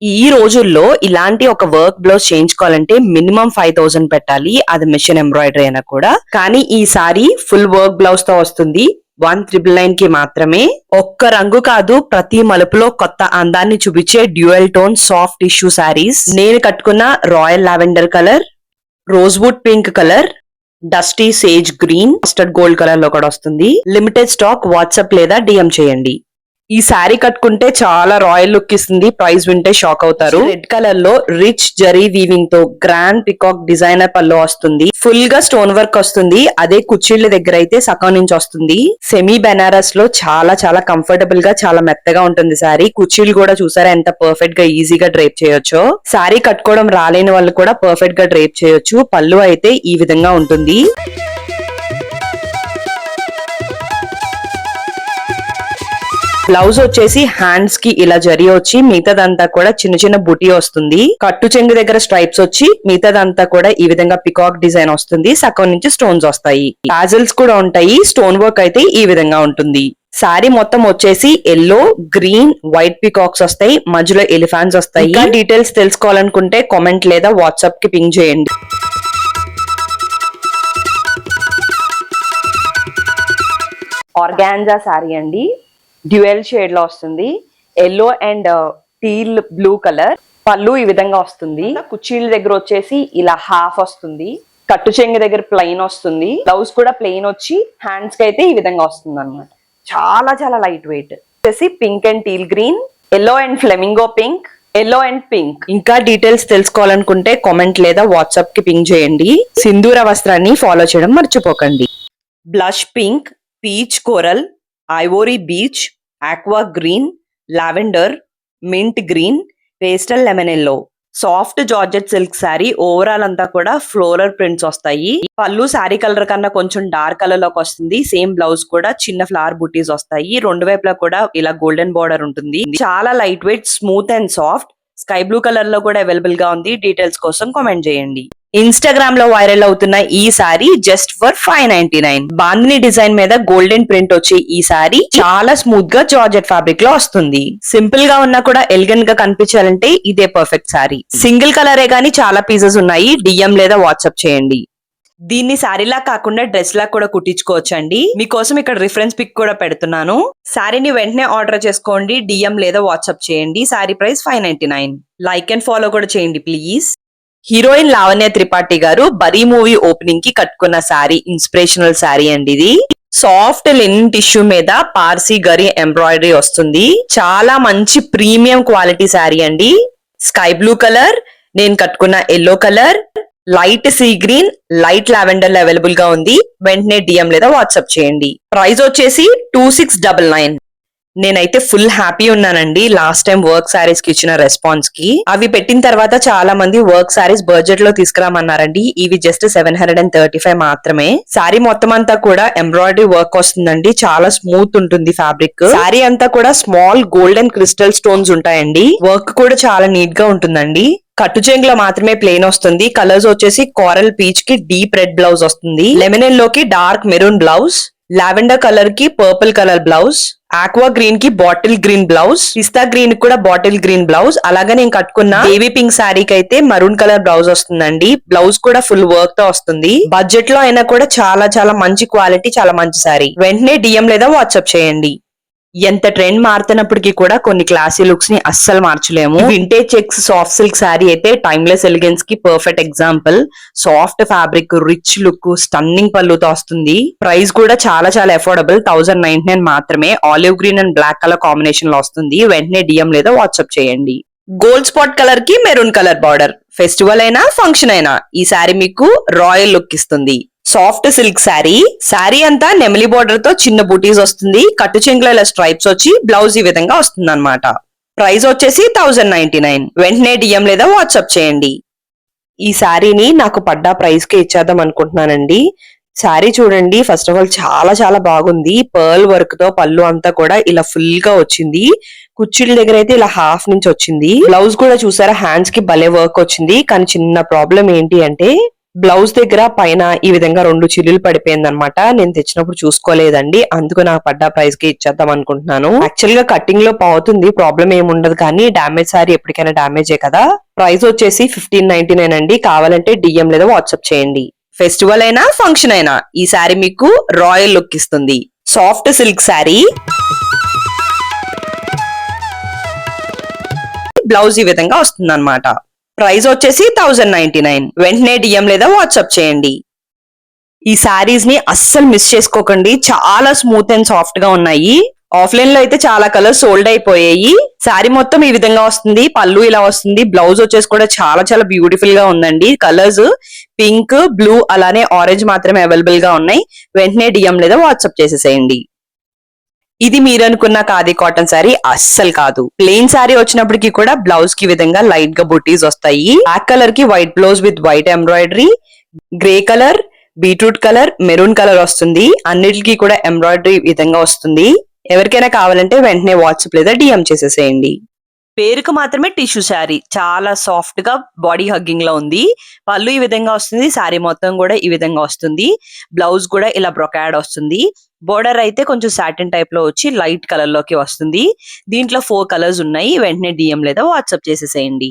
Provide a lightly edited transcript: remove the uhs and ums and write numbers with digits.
ఈ రోజుల్లో ఇలాంటి ఒక వర్క్ బ్లౌజ్ చేయించుకోవాలంటే మినిమం 5000 పెట్టాలి. అది మిషన్ ఎంబ్రాయిడరీ అయినా కూడా. కానీ ఈ సారీ ఫుల్ వర్క్ బ్లౌజ్ తో వస్తుంది. 1999 కి మాత్రమే. ఒక్క రంగు కాదు, ప్రతి మలుపులో కొత్త అందాన్ని చూపించే dual tone soft tissue saris. నేను కట్టుకున్న royal lavender colour, rosewood pink colour, dusty sage green, mustard gold colour లో కూడా వస్తుంది. Limited stock. వాట్సాప్ లేదా డిఎం చేయండి. ఈ శారీ కట్టుకుంటే చాలా రాయల్ లుక్ ఇస్తుంది. ప్రైస్ వింటే షాక్ అవుతారు. రెడ్ కలర్ లో రిచ్ జరీ వీవింగ్ తో గ్రాండ్ పికాక్ డిజైనర్ పళ్ళు వస్తుంది. ఫుల్ గా స్టోన్ వర్క్ వస్తుంది. అదే కుచ్చిళ్ళ దగ్గర అయితే సగం నుంచి వస్తుంది. సెమీ బెనారస్ లో చాలా చాలా కంఫర్టబుల్ గా చాలా మెత్తగా ఉంటుంది శారీ. కుచ్చిళ్ళు కూడా చూసారా ఎంత పర్ఫెక్ట్ గా ఈజీగా డ్రేప్ చేయొచ్చో. శారీ కట్టుకోవడం రాలేని వాళ్ళు కూడా పర్ఫెక్ట్ గా డ్రేప్ చేయొచ్చు. పళ్ళు అయితే ఈ విధంగా ఉంటుంది. బ్లౌజ్ వచ్చేసి హ్యాండ్స్ కి ఇలా జరి వచ్చి మిగతాదంతా కూడా చిన్న చిన్న బుటీ వస్తుంది. కట్టు చెంగు దగ్గర స్ట్రైప్స్ వచ్చి మిగతాదంతా కూడా ఈ విధంగా పికాక్ డిజైన్ వస్తుంది. సగం నుంచి స్టోన్స్ వస్తాయి. టాజిల్స్ కూడా ఉంటాయి. స్టోన్ వర్క్ అయితే ఈ విధంగా ఉంటుంది. శారీ మొత్తం వచ్చేసి ఎల్లో, గ్రీన్, వైట్ పికాక్స్ వస్తాయి. మధ్యలో ఎలిఫాంట్స్ వస్తాయి. ఇంకా డీటెయిల్స్ తెలుసుకోవాలనుకుంటే కామెంట్ లేదా వాట్సాప్ కి పింగ్ చేయండి. ఆర్గాన్జా శారీ అండి. డ్యూయల్ షేడ్ లో వస్తుంది. Yellow and teal blue colour. పళ్ళు ఈ విధంగా వస్తుంది. కుచ్చీళ్ళ దగ్గర వచ్చేసి ఇలా హాఫ్ వస్తుంది. కట్టు చెంగు దగ్గర ప్లెయిన్ వస్తుంది. బ్లౌజ్ కూడా ప్లెయిన్ వచ్చి హ్యాండ్స్ కి అయితే ఈ విధంగా వస్తుంది అనమాట. చాలా చాలా లైట్ వెయిట్. వచ్చేసి pink and teal green, yellow and flamingo pink, yellow and pink. ఇంకా డీటెయిల్స్ తెలుసుకోవాలనుకుంటే కామెంట్ లేదా వాట్సాప్ కి పింక్ చేయండి. సింధూర వస్త్రాన్ని ఫాలో చేయడం మర్చిపోకండి. Blush pink, peach coral, ivory beach, aqua green, lavender, mint green, pastel lemon yellow. Soft georgette silk sari. Overall అంతా కూడా ఫ్లోరల్ ప్రింట్స్ వస్తాయి. పళ్ళు శారీ కలర్ కన్నా కొంచెం డార్క్ కలర్ లోకి వస్తుంది. సేమ్ బ్లౌజ్ కూడా చిన్న ఫ్లవర్ బుటీస్ వస్తాయి. రెండు వైపులా కూడా ఇలా గోల్డెన్ బార్డర్ ఉంటుంది. చాలా light wait, smooth and soft. Sky blue colour లో కూడా అవైలబుల్ గా ఉంది. డీటెయిల్స్ కోసం కామెంట్ చేయండి. ఇన్స్టాగ్రామ్ లో వైరల్ అవుతున్న ఈ sorry just for 599. Bandhani design మీద గోల్డెన్ ప్రింట్ వచ్చే ఈ సారీ చాలా స్మూత్ గా జార్జెట్ ఫ్యాబ్రిక్ లో వస్తుంది. సింపుల్ గా ఉన్నా కూడా ఎలిగెంట్ గా కనిపించాలంటే ఇదే పర్ఫెక్ట్ సారీ. సింగిల్ కలరే గానీ చాలా పీసెస్ ఉన్నాయి. డిఎం లేదా వాట్సాప్ చేయండి. దీన్ని శారీలా కాకుండా డ్రెస్ లా కూడా కుట్టించుకోవచ్చండి. మీకోసం ఇక్కడ రిఫరెన్స్ పిక్ కూడా పెడుతున్నాను. శారీని వెంటనే ఆర్డర్ చేసుకోండి. డిఎం లేదా వాట్సాప్ చేయండి. Sari price 599. Like and follow కూడా చేయండి ప్లీజ్. హీరోయిన్ లావణ్య త్రిపాఠి గారు బరీ మూవీ ఓపెనింగ్ కి కట్టుకున్న శారీ ఇన్స్పిరేషనల్ శారీ అండి. ఇది సాఫ్ట్ లినన్ టిష్యూ మీద పార్సీ గరి ఎంబ్రాయిడరీ వస్తుంది. చాలా మంచి ప్రీమియం క్వాలిటీ శారీ అండి. స్కై బ్లూ కలర్, నేను కట్టుకున్న yellow colour, light sea green, light lavender లో అవైలబుల్ గా ఉంది. వెంటనే డిఎం లేదా వాట్సాప్ చేయండి. ప్రైస్ వచ్చేసి 2699. నేనైతే ఫుల్ హ్యాపీ ఉన్నానండి లాస్ట్ టైం వర్క్ సారీస్ కి ఇచ్చిన రెస్పాన్స్ కి. అవి పెట్టిన తర్వాత చాలా మంది వర్క్ సారీస్ బడ్జెట్ లో తీసుకురామన్నారండి. ఇవి జస్ట్ 735 మాత్రమే. సారీ మొత్తం అంతా కూడా ఎంబ్రాయిడరీ వర్క్ వస్తుందండి. చాలా స్మూత్ ఉంటుంది ఫ్యాబ్రిక్. సారీ అంతా కూడా స్మాల్ గోల్డెన్ క్రిస్టల్ స్టోన్స్ ఉంటాయండి. వర్క్ కూడా చాలా నీట్ గా ఉంటుందండి. కట్టు చెంగులో మాత్రమే ప్లెయిన్ వస్తుంది. కలర్స్ వచ్చేసి కోరల్ పీచ్ కి డీప్ రెడ్ బ్లౌజ్ వస్తుంది. లెమన్ ఎల్లో కి dark maroon blouse, lavender colour కి purple colour blouse, aqua green కి బాటిల్ గ్రీన్ బ్లౌజ్, పిస్తా గ్రీన్ కి కూడా బాటిల్ గ్రీన్ బ్లౌజ్. అలాగే నేను కట్టుకున్న బేబీ పింక్ శారీకి అయితే మరూన్ కలర్ బ్లౌజ్ వస్తుందండి. బ్లౌజ్ కూడా ఫుల్ వర్క్ తో వస్తుంది. బడ్జెట్ లో అయినా కూడా చాలా చాలా మంచి క్వాలిటీ, చాలా మంచి శారీ. వెంటనే డిఎం లేదా వాట్సాప్ చేయండి. ఎంత ట్రెండ్ మారుతున్నప్పటికీ కూడా కొన్ని క్లాసీ లుక్స్ ని అస్సలు మార్చలేము. Vintage checks soft silk sari అయితే టైమ్లెస్ ఎలిగెన్స్ కి perfect example. Soft fabric, rich look, stunning పళ్ళుతో వస్తుంది. ప్రైస్ కూడా చాలా చాలా అఫోర్డబుల్. 1099 మాత్రమే. Olive green and black colour combination లో వస్తుంది. వెంటనే డిఎం లేదా వాట్సాప్ చేయండి. గోల్డ్ స్పాట్ కలర్ కి మెరూన్ కలర్ బార్డర్. ఫెస్టివల్ అయినా ఫంక్షన్ అయినా ఈ శారీ మీకు రాయల్ లుక్ ఇస్తుంది. Soft silk sari. శారీ అంతా నెమలి బోర్డర్ తో చిన్న బూటీస్ వస్తుంది. కట్టు చెంగులో ఇలా స్ట్రైప్స్ వచ్చి బ్లౌజ్ ఈ విధంగా వస్తుంది అనమాట. ప్రైస్ వచ్చేసి 1099. వెంటనే డిఎం లేదా వాట్సాప్ చేయండి. ఈ శారీని నాకు పడ్డ ప్రైస్ కి ఇచ్చేద్దాం అనుకుంటున్నానండి. శారీ చూడండి, ఫస్ట్ ఆఫ్ ఆల్ చాలా చాలా బాగుంది. పర్ల్ వర్క్ తో పళ్ళు అంతా కూడా ఇలా ఫుల్ గా వచ్చింది. కుచ్చిళ్ళ దగ్గర అయితే ఇలా హాఫ్ నుంచి వచ్చింది. బ్లౌజ్ కూడా చూసారా హ్యాండ్స్ కి భలే వర్క్ వచ్చింది. కానీ చిన్న ప్రాబ్లం ఏంటి అంటే బ్లౌజ్ దగ్గర పైన ఈ విధంగా 2 చిల్లులు పడిపోయింది అనమాట. నేను తెచ్చినప్పుడు చూసుకోలేదండి, అందుకు నాకు పడ్డ ప్రైస్ కి ఇచ్చేద్దాం అనుకుంటున్నాను. యాక్చువల్ గా కటింగ్ లో పోతుంది, ప్రాబ్లం ఏమి ఉండదు, కానీ డామేజ్ సారీ ఎప్పటికైనా డామేజే కదా. ప్రైస్ వచ్చేసి 1599 అండి. కావాలంటే డిఎం లేదా వాట్సాప్ చేయండి. ఫెస్టివల్ అయినా ఫంక్షన్ అయినా ఈ సారీ మీకు రాయల్ లుక్ ఇస్తుంది. సాఫ్ట్ సిల్క్ సారీ, బ్లౌజ్ ఈ విధంగా వస్తుంది అనమాట. ప్రైస్ వచ్చేసి 1099. వెంటనే డిఎం లేదా వాట్సాప్ చేయండి. ఈ సారీస్ ని అస్సలు మిస్ చేసుకోకండి, చాలా స్మూత్ అండ్ సాఫ్ట్ గా ఉన్నాయి. ఆఫ్లైన్ లో అయితే చాలా కలర్స్ సోల్డ్ అయిపోయాయి. సారీ మొత్తం ఈ విధంగా వస్తుంది, పళ్ళు ఇలా వస్తుంది, బ్లౌజ్ వచ్చేసి కూడా చాలా చాలా బ్యూటిఫుల్ గా ఉందండి. కలర్స్ పింక్, బ్లూ అలానే ఆరెంజ్ మాత్రమే అవైలబుల్ గా ఉన్నాయి. వెంటనే డిఎం లేదా వాట్సాప్ చేసేసేయండి. ఇది మీరు అనుకున్న ఖాదీ కాటన్ శారీ అస్సలు కాదు. ప్లెయిన్ శారీ వచ్చినప్పటికీ కూడా బ్లౌజ్ కి విధంగా లైట్ గా బుటీస్ వస్తాయి. బ్లాక్ కలర్ కి white blouse with white embroidery, grey colour, beetroot colour, maroon colour వస్తుంది. అన్నిటికీ కూడా ఎంబ్రాయిడరీ విధంగా వస్తుంది. ఎవరికైనా కావాలంటే వెంటనే వాట్సాప్ లేదా డిఎం చేసేసేయండి. పేరుకు మాత్రమే టిష్యూ శారీ, చాలా సాఫ్ట్ గా బాడీ హగ్గింగ్ లో ఉంది. పళ్ళు ఈ విధంగా వస్తుంది, శారీ మొత్తం కూడా ఈ విధంగా వస్తుంది. బ్లౌజ్ కూడా ఇలా బ్రొకాడ్ వస్తుంది. బోర్డర్ అయితే కొంచెం సాటిన్ టైప్ లో వచ్చి లైట్ కలర్ లోకి వస్తుంది. దీంట్లో 4 కలర్స్ ఉన్నాయి. వెంటనే డిఎం లేదా వాట్సాప్ చేసేసేయండి.